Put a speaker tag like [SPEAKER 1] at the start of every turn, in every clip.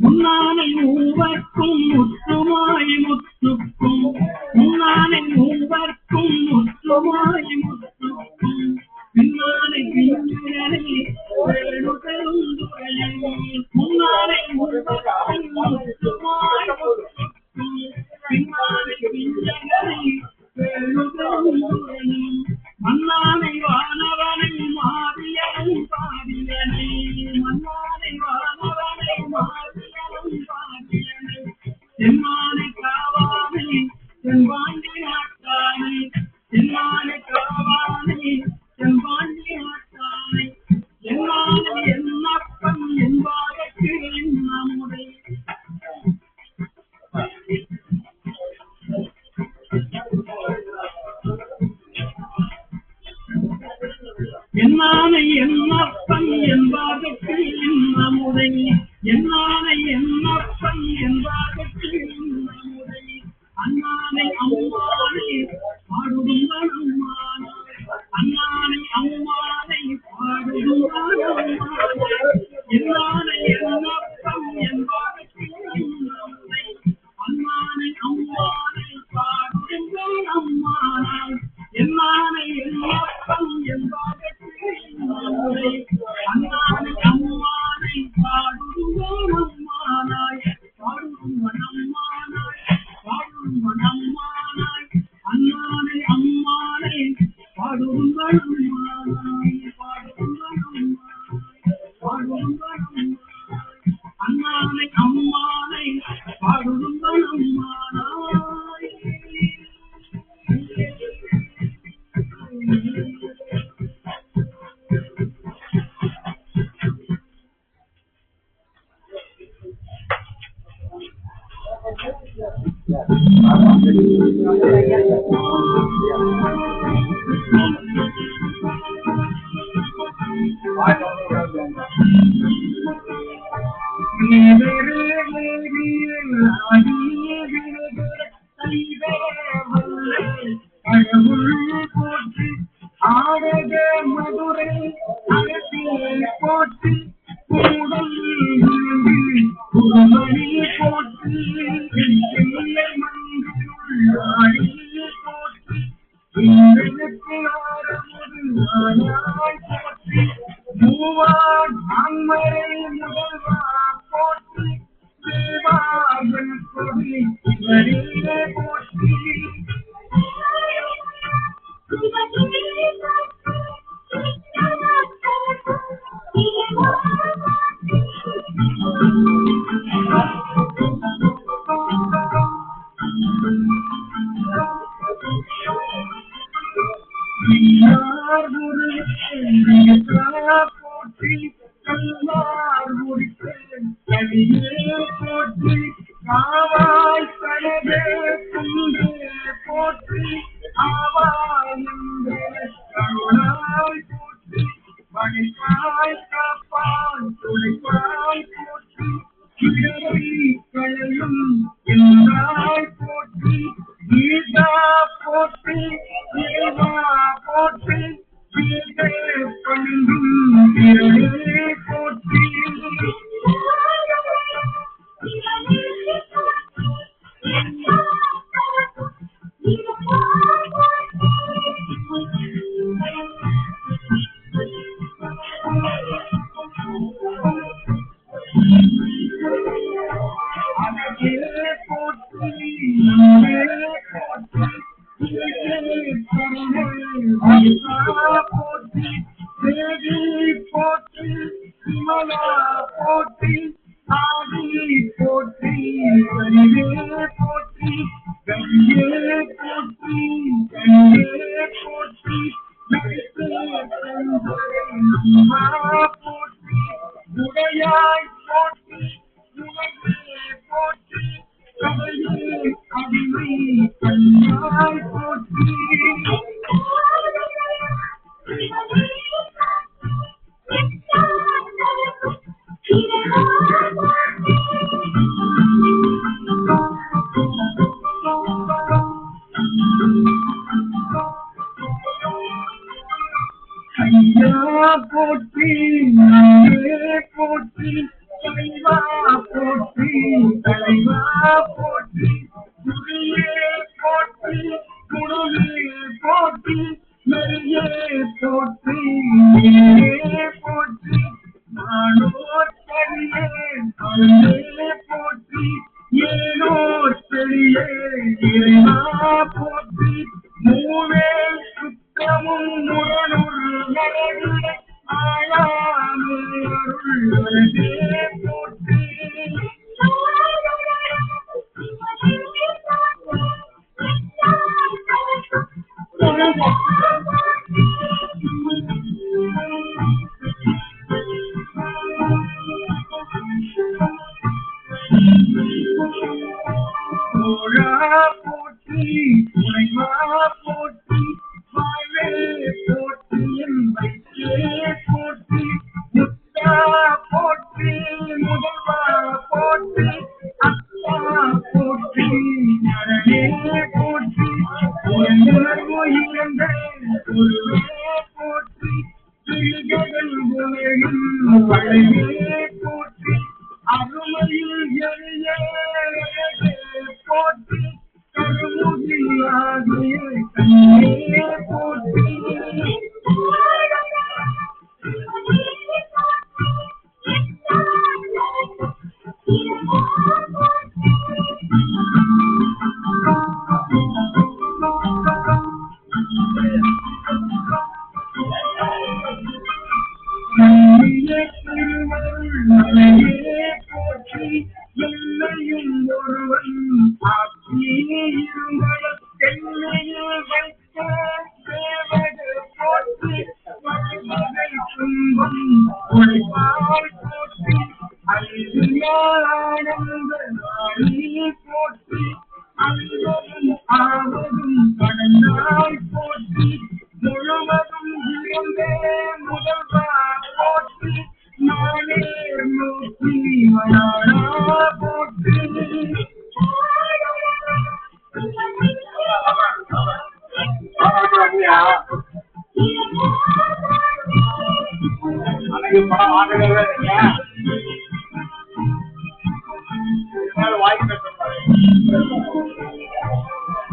[SPEAKER 1] முன்னானை மூவர்க்கும் முற்றுமாய் முற்றுக்கும் முன்னானை மூவர்க்கும் முற்றுமாய் முற்றுக்கும் பின்னானை பின்னரை வேணுதரும் முன்னானை மூவர்க்கும் முற்றுமாய் முற்றுக்கும் பின்னானை பின்னரை வேணுதரும் மன்னானை வானவனை மாறியனும் பாடியனை மன்னானை வானவனை மாறியனும் பாடியனை செம்மானை காவானை செம்பாண்டி நாட்டானை செம்மானை காவானை செம்பாண்டி நாட்டானை என்னானை என்னப்பன் என்பாருக்கு நம்முடைய என்னானை என்னப்பன் என்பாருக்கு நம்முடைய என்னானை என்னப்பன் என்பாருக்கு நம்முடைய அண்ணானை அம்மானை பாடுதும் அம்மானை அண்ணானை அம்மானை பாடுதும் என்னானை என்னப்பன் என்பாருக்கு நம்முடைய அண்ணானை அம்மானை பாடுதும் அம்மானை என்னானை என்னப்பன் என்பாருக்கு அண்ணானை அம்மானை பாடுதும் அம்மானாய் பாடுதும் அம்மானாய் பாடுதும் அம்மானாய் அண்ணானை அம்மானை பாடுதும் அம்மானாய் பாடுதும் அம்மானாய் பாடுதும் அண்ணானை அம்மானை பாடுதும் அம்மானாய் மதுரை அரசியல் போற்றி புதுமணி போற்றி மூவான் அம்மரை முதல்வா போற்றி தேவார்கள் கொடி வரியே போற்றி போற்றி கல்லார் முடித்து போற்றி காவாய் கனவே குன்றே போற்றி ஆவாய் கருணாய் போற்றி மணிப்பாய் காப்பாய் துணைப்பாய் போற்றி கிழவை களையும் என்றாய் போற்றி கீதா போற்றி தேவா போற்றி வீட்டே பணிந்தும் திரளே போற்றி போற்றி தேவி போற்றி விமலா போற்றி ஆதி போற்றி வரிவே போற்றி கங்கே போற்றி கங்கே போற்றி போற்றி உடையாய் போற்றி உலகே போற்றி கதையே அடிமை கண்ணாய் போற்றி ஐயா போற்றி போற்றி ஆனோர் கரியே அருளே போற்றி ஏனோர் பெரிய இறைவா போற்றி மூவேல் சுத்தமும் முரணொரு மரவிட ஆயாமே அருளே போற்றி போற்றி உரைமா போற்றி வாழே போற்றி வைத்தே போற்றி முத்தா போற்றி முதல்வா போற்றி அத்தா போற்றி நரனே போற்றி உணர்வு இழந்த ஒருவே போற்றி விழிகள் உலகில் வளைவே போற்றி அருமையில் எளிய போற்றி கருமுகிலாகிய கண்ணே போற்றி போற்றி எல்லையும் ஒருவன் ஆக்கியிருங்கள் தென்னையில் வைத்த தேவடு போற்றி வழிவகை துன்பம் ஒளிவாய் போற்றி அல்வியானந்த நாளி போற்றி அல்வதும் ஆவதும் கடந்தாய் போற்றி முழுவதும் இருந்தே முதல்வா போற்றி நானே நோக்கி மனாரா போற்றி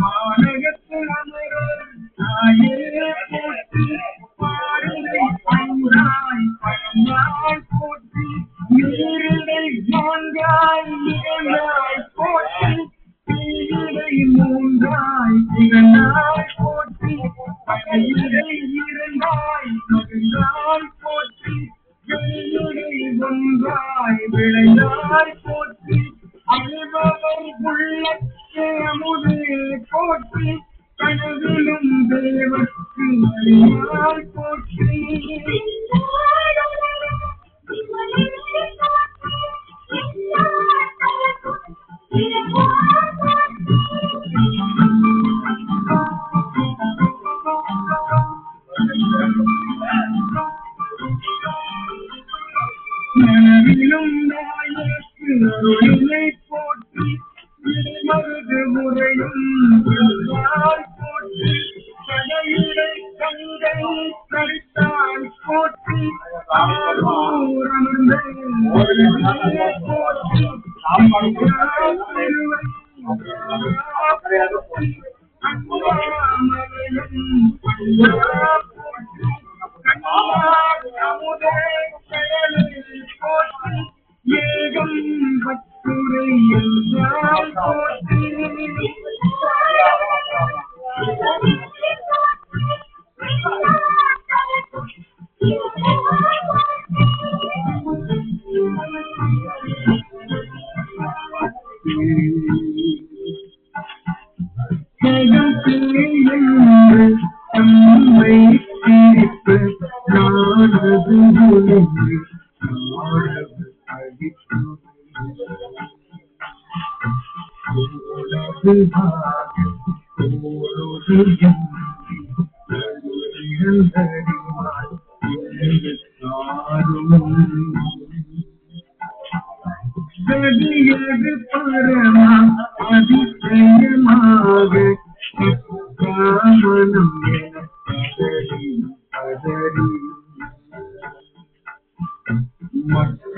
[SPEAKER 1] மாநகத்தில் அமரர் தாயே போற்றி பாருங்கை பைந்தாய் பழந்தாய் போற்றி நீரிடை மாந்தாய் நிகழ்ந்தாய் போற்றி தீயிடை மூன்றாய் திகழ்ந்தாய் போற்றி பழையிடை இருந்தாய் மகிழ்ந்தாய் போற்றி வெளியிடை ஒன்றாய் விளைந்தாய் போற்றி அழுபவர் உள்ளத்தே அமுதே போற்றி கனவிலும் தேவர்க்கு அழியாய் போற்றி நனவிலும் நாயக்கு அருளினை போற்றி மருது முறையும் போற்றி கடையிடை கங்கை கரித்தாய் போற்றி அமர்ந்த போற்றி அமுதே போற்றி ஏகம் பத்துரை என்றால் போற்றி தம்மை தீர்ப்பு நானது கதியது பரமா அதிசயமாக மனம் என பதறி